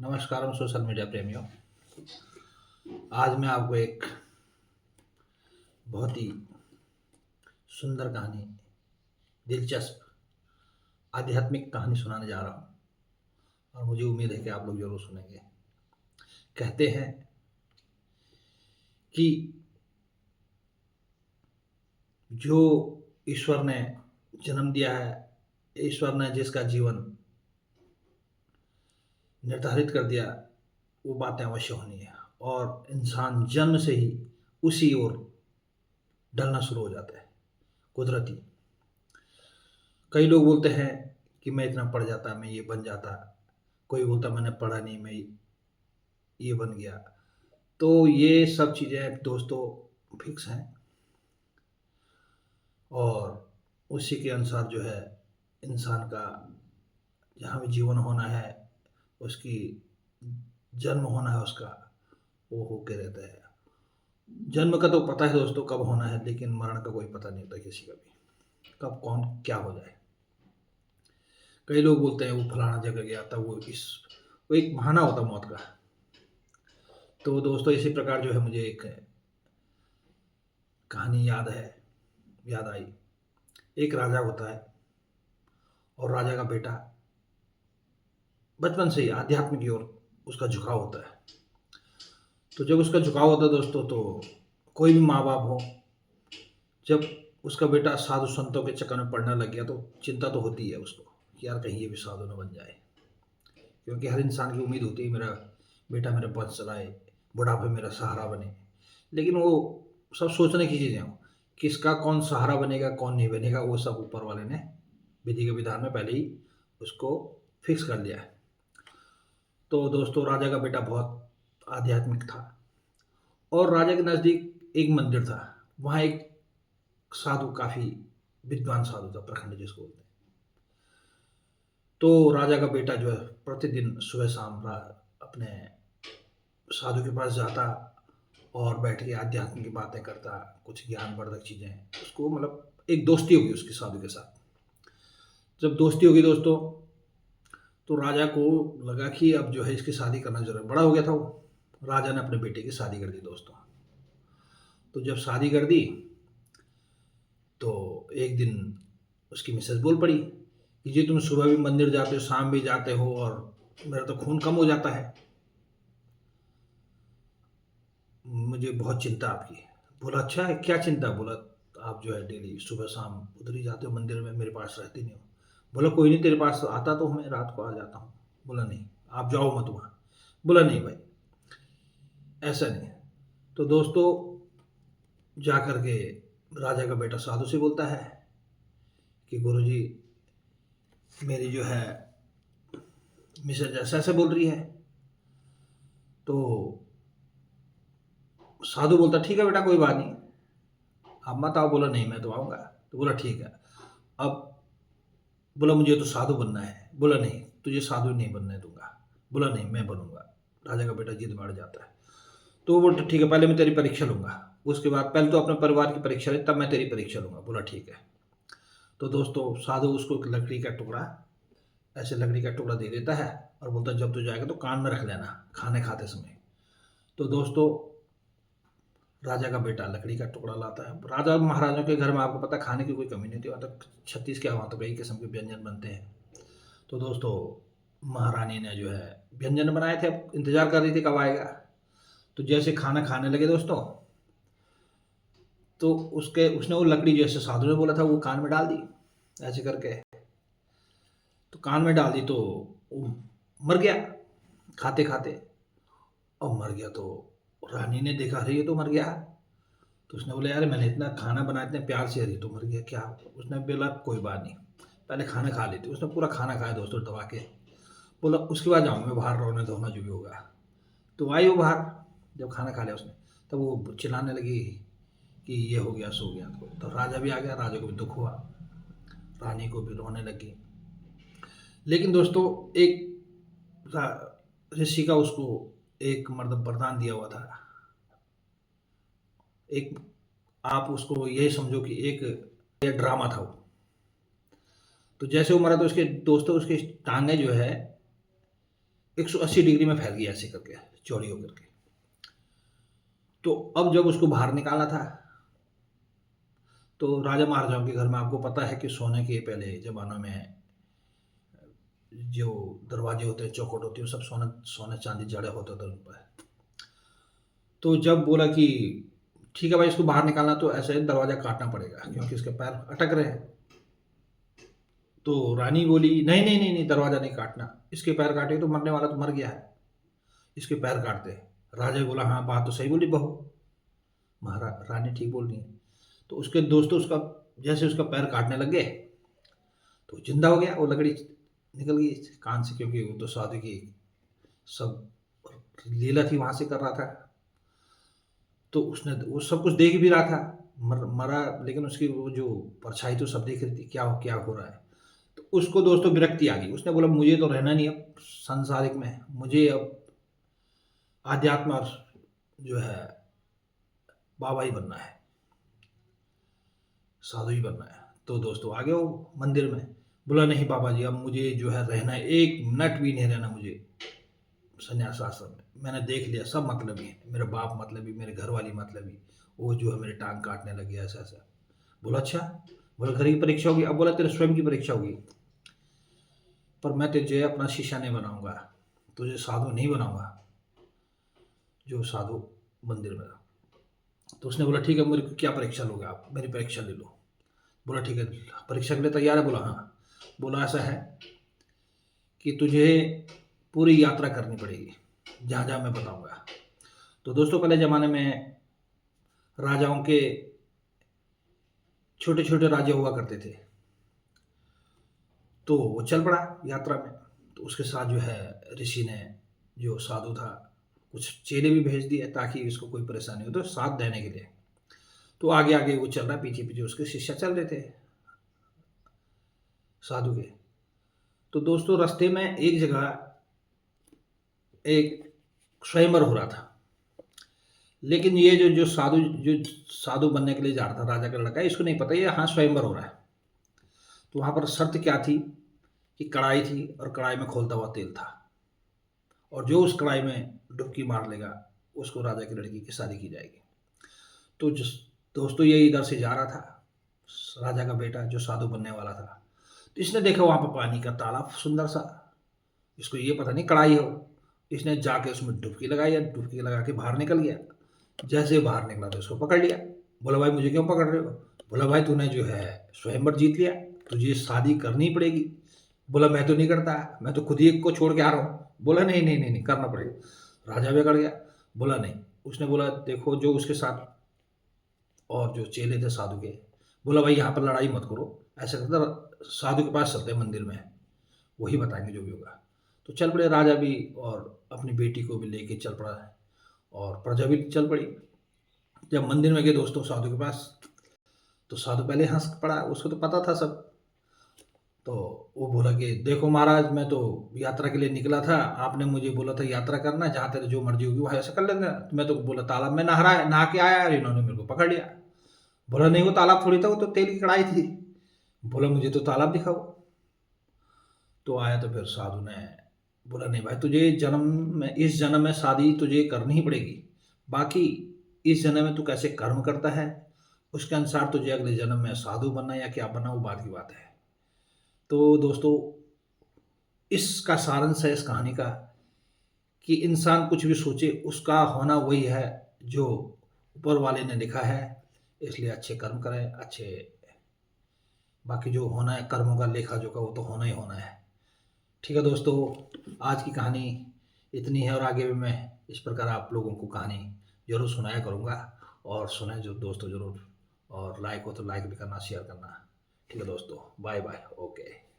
नमस्कार social media प्रेमियों। आज मैं आपको एक बहुत ही सुंदर कहानी, दिलचस्प आध्यात्मिक कहानी सुनाने जा रहा हूँ और मुझे उम्मीद है कि आप लोग जरूर सुनेंगे। कहते हैं कि जो ईश्वर ने जन्म दिया है, ईश्वर ने जिसका जीवन निर्धारित कर दिया, वो बातें अवश्य होनी है और इंसान जन्म से ही उसी ओर ढलना शुरू हो जाता है, कुदरती। कई लोग बोलते हैं कि मैं इतना पढ़ जाता, मैं ये बन जाता। कोई बोलता मैंने पढ़ा नहीं, मैं ये बन गया। तो ये सब चीज़ें दोस्तों फिक्स हैं और उसी के अनुसार जो है इंसान का जहाँ भी जीवन होना है, उसकी जन्म होना है उसका, वो होके रहता है। जन्म का तो पता है दोस्तों कब होना है, लेकिन मरण का कोई पता नहीं होता किसी का भी, कब कौन क्या हो जाए। कई लोग बोलते हैं वो फलाना जगह गया था, वो एक बहाना होता मौत का। तो दोस्तों इसी प्रकार जो है मुझे एक कहानी याद आई। एक राजा होता है और राजा का बेटा बचपन से ही आध्यात्म की ओर उसका झुकाव होता है। तो जब उसका झुकाव होता है दोस्तों, तो कोई भी माँ बाप हो, जब उसका बेटा साधु संतों के चक्कर में पड़ने लग गया तो चिंता तो होती है उसको कि यार कहीं ये भी साधु न बन जाए। क्योंकि हर इंसान की उम्मीद होती है मेरा बेटा मेरे पथ चलाए, बुढ़ापे मेरा सहारा बने। लेकिन वो सब सोचने की चीज़ें हों, किसका कौन सहारा बनेगा कौन नहीं बनेगा, वो सब ऊपर वाले ने विधि के विधान में पहले ही उसको फिक्स कर दिया है। तो दोस्तों राजा का बेटा बहुत आध्यात्मिक था और राजा के नज़दीक एक मंदिर था। वहाँ एक साधु, काफ़ी विद्वान साधु था, प्रखंड जिसको बोलते हैं। तो राजा का बेटा जो है प्रतिदिन सुबह शाम अपने साधु के पास जाता और बैठ के आध्यात्म की बातें करता, कुछ ज्ञानवर्धक चीज़ें उसको, मतलब एक दोस्ती होगी उसकी साधु के साथ। जब दोस्ती होगी दोस्तों, तो राजा को लगा कि अब जो है इसकी शादी करना जरूर, बड़ा हो गया था वो। राजा ने अपने बेटे की शादी कर दी दोस्तों। तो जब शादी कर दी तो एक दिन उसकी मिसेस बोल पड़ी कि जी तुम सुबह भी मंदिर जाते हो, शाम भी जाते हो और मेरा तो खून कम हो जाता है, मुझे बहुत चिंता आपकी। बोला अच्छा है, क्या चिंता? बोला आप जो है डेली सुबह शाम उधर ही जाते हो मंदिर में, मेरे पास रहते नहीं हो। बोला कोई नहीं, तेरे पास आता तो मैं रात को आ जाता हूँ। बोला नहीं, आप जाओ मत वहाँ। बोला नहीं भाई, ऐसा नहीं है। तो दोस्तों जा कर के राजा का बेटा साधु से बोलता है कि गुरुजी मेरी जो है मिसेज ऐसा ऐसा बोल रही है। तो साधु बोलता ठीक है बेटा, कोई बात नहीं, आप मत आओ। बोला नहीं, मैं तो आऊँगा। तो बोला ठीक है। अब बोला मुझे तो साधु बनना है। बोला नहीं, तुझे साधु नहीं बनने दूंगा। बोला नहीं, मैं बनूंगा। राजा का बेटा जिद बढ़ जाता है। तो वो बोलता ठीक है, पहले मैं तेरी परीक्षा लूंगा, उसके बाद पहले तो अपने परिवार की परीक्षा ले, तब मैं तेरी परीक्षा लूंगा। बोला ठीक है। तो दोस्तों साधु उसको एक लकड़ी का टुकड़ा, ऐसे लकड़ी का टुकड़ा दे देता है और बोलता है जब तू जाएगा तो कान में रख लेना खाने खाते समय। तो दोस्तों राजा का बेटा लकड़ी का टुकड़ा लाता है। राजा महाराजों के घर में आपको पता है खाने की कोई कमी नहीं थी, वहाँ तक 36 के वहाँ तो कई किस्म के व्यंजन बनते हैं। तो दोस्तों महारानी ने जो है व्यंजन बनाए थे, अब इंतजार कर रही थी कब आएगा। तो जैसे खाना खाने लगे दोस्तों, तो उसने वो लकड़ी जैसे साधु ने बोला था वो कान में डाल दी ऐसे करके। तो कान में डाल दी तो वो मर गया खाते खाते। और मर गया तो रानी ने देखा अरे ये तो मर गया। तो उसने बोला यार मैंने इतना खाना बनाया इतने प्यार से, अरे तो मर गया क्या? उसने बोला कोई बात नहीं, पहले खाना खा लेती। उसने पूरा खाना खाया दोस्तों दबा के। बोला उसके बाद जाऊँगा मैं बाहर, रोने धोना जो भी होगा। तो आई वो बाहर, जब खाना खा लिया उसने, तब वो चिल्लाने लगी कि ये हो गया सो गया। तो राजा भी आ गया, राजा को भी दुख हुआ, रानी को भी रोने लगी। लेकिन दोस्तों एक ऋषि का उसको एक मतलब वरदान दिया हुआ था। एक, आप उसको यही समझो कि एक ये ड्रामा था वो। तो जैसे वो मरा तो उसके दोस्तों उसकी टांगे जो है 180 डिग्री में फैल गया ऐसे करके, चौड़ी होकर के। तो अब जब उसको बाहर निकालना था, तो राजा महाराजाओं के घर में आपको पता है कि सोने के पहले ज़मानों में जो दरवाजे होते हैं, चौखट होती है, वो सब सोने सोने चांदी जड़े होते थे उन पर। तो जब बोला कि ठीक है भाई, इसको बाहर निकालना तो ऐसे दरवाज़ा काटना पड़ेगा क्योंकि इसके पैर अटक रहे हैं। तो रानी बोली नहीं नहीं नहीं नहीं, दरवाज़ा नहीं काटना, इसके पैर काटे तो मरने वाला तो मर गया है, इसके पैर काट दे। राजा बोला हाँ बात तो सही बोली बहू, रानी ठीक बोल रही है। तो उसके दोस्तों उसका जैसे उसका पैर काटने लग गए तो जिंदा हो गया, वो लकड़ी निकल गई कान से, क्योंकि वो तो साधु की सब लीला थी वहाँ से कर रहा था। तो उसने वो सब कुछ देख भी रहा था, मरा, लेकिन उसकी वो जो परछाई तो सब देख रही थी क्या हो रहा है। तो उसको दोस्तों विरक्ति आ गई, उसने बोला मुझे तो रहना नहीं अब संसारिक में, मुझे अब आध्यात्म और जो है बाबा ही बनना है, साधु ही बनना है। तो दोस्तों आ गए वो मंदिर में, बोला नहीं बाबा जी अब मुझे जो है रहना है, 1 मिनट भी नहीं रहना मुझे संन्यास आश्रम में, मैंने देख लिया सब मतलबी है, मेरे बाप मतलबी, मेरे घर वाली मतलबी, वो जो है मेरे टांग काटने लग गया ऐसा ऐसा। बोला अच्छा, बोला घर की परीक्षा होगी, अब बोला तेरे स्वयं की परीक्षा होगी, पर मैं तुझे अपना शिष्य नहीं बनाऊंगा, तुझे साधु नहीं बनाऊंगा, जो साधु मंदिर में। तो उसने बोला ठीक है, मेरे को क्या परीक्षा लोगे आप, मेरी परीक्षा ले लो। बोला ठीक है, परीक्षा के लिए तैयार है, बोला हाँ। बोला ऐसा है कि तुझे पूरी यात्रा करनी पड़ेगी जहाँ जहाँ मैं बताऊंगा। तो दोस्तों पहले ज़माने में राजाओं के छोटे छोटे राज्य हुआ करते थे, तो वो चल पड़ा यात्रा में। तो उसके साथ जो है ऋषि ने, जो साधु था, कुछ चेले भी भेज दिए ताकि इसको कोई परेशानी हो तो साथ देने के लिए। तो आगे आगे वो चल रहा, पीछे पीछे उसके शिष्य चल रहे थे साधु के। तो दोस्तों रास्ते में एक जगह एक स्वयंवर हो रहा था, लेकिन ये जो साधु बनने के लिए जा रहा था, राजा का लड़का, इसको नहीं पता ये हाँ स्वयंवर हो रहा है। तो वहाँ पर शर्त क्या थी कि कढ़ाई थी और कढ़ाई में खोलता हुआ तेल था, और जो उस कढ़ाई में डुबकी मार लेगा उसको राजा की लड़की की शादी की जाएगी। तो दोस्तों ये इधर से जा रहा था राजा का बेटा जो साधु बनने वाला था, तो इसने देखा वहाँ पर पानी का तालाब सुंदर सा, इसको ये पता नहीं कढ़ाई हो, इसने जाके उसमें डुबकी लगाई, या डुबकी लगा के बाहर निकल गया। जैसे बाहर निकला तो इसको पकड़ लिया, बोला भाई मुझे क्यों पकड़ रहे हो। बोला भाई तूने जो है स्वयंवर जीत लिया, तुझे शादी करनी पड़ेगी। बोला मैं तो नहीं करता, मैं तो खुद ही एक को छोड़ के आ रहा हूँ। बोला नहीं नहीं नहीं नहीं करना पड़ेगा। राजा बिगड़ गया, बोला नहीं। उसने बोला देखो जो उसके साथ और जो चेले थे साधु के, बोला भाई यहाँ पर लड़ाई मत करो, ऐसा करता साधु के पास चलते मंदिर में, वही बताएंगे जो भी होगा। तो चल पड़े राजा भी, और अपनी बेटी को भी लेके चल पड़ा है, और प्रजा भी चल पड़ी। जब मंदिर में गए दोस्तों साधु के पास, तो साधु पहले हंस पड़ा, उसको तो पता था सब। तो वो बोला कि देखो महाराज मैं तो यात्रा के लिए निकला था, आपने मुझे बोला था यात्रा करना, जहाँ तेरे जो मर्जी होगी वहाँ ऐसा कर लेना। तो मैं तो बोला तालाब में नहा के आया, और इन्होंने मेरे को पकड़ लिया। बोला नहीं वो तालाब थोड़ी था, वो तो तेल की कढ़ाई थी। बोला मुझे तो तालाब दिखाओ। तो आया, तो फिर साधु ने बोला नहीं भाई तुझे इस जन्म में शादी तुझे करनी ही पड़ेगी, बाकी इस जन्म में तू कैसे कर्म करता है उसके अनुसार तुझे अगले जन्म में साधु बनना या क्या बनना वो बात की बात है। तो दोस्तों इसका सारांश है इस कहानी का कि इंसान कुछ भी सोचे उसका होना वही है जो ऊपर वाले ने लिखा है, इसलिए अच्छे कर्म करें, अच्छे बाकी जो होना है कर्मों का लेखा जोखा वो तो होना ही होना है। ठीक है दोस्तों, आज की कहानी इतनी है, और आगे भी मैं इस प्रकार आप लोगों को कहानी ज़रूर सुनाया करूँगा, और सुने जो दोस्तों ज़रूर, और लाइक हो तो लाइक भी करना, शेयर करना। ठीक है दोस्तों, बाय बाय, ओके।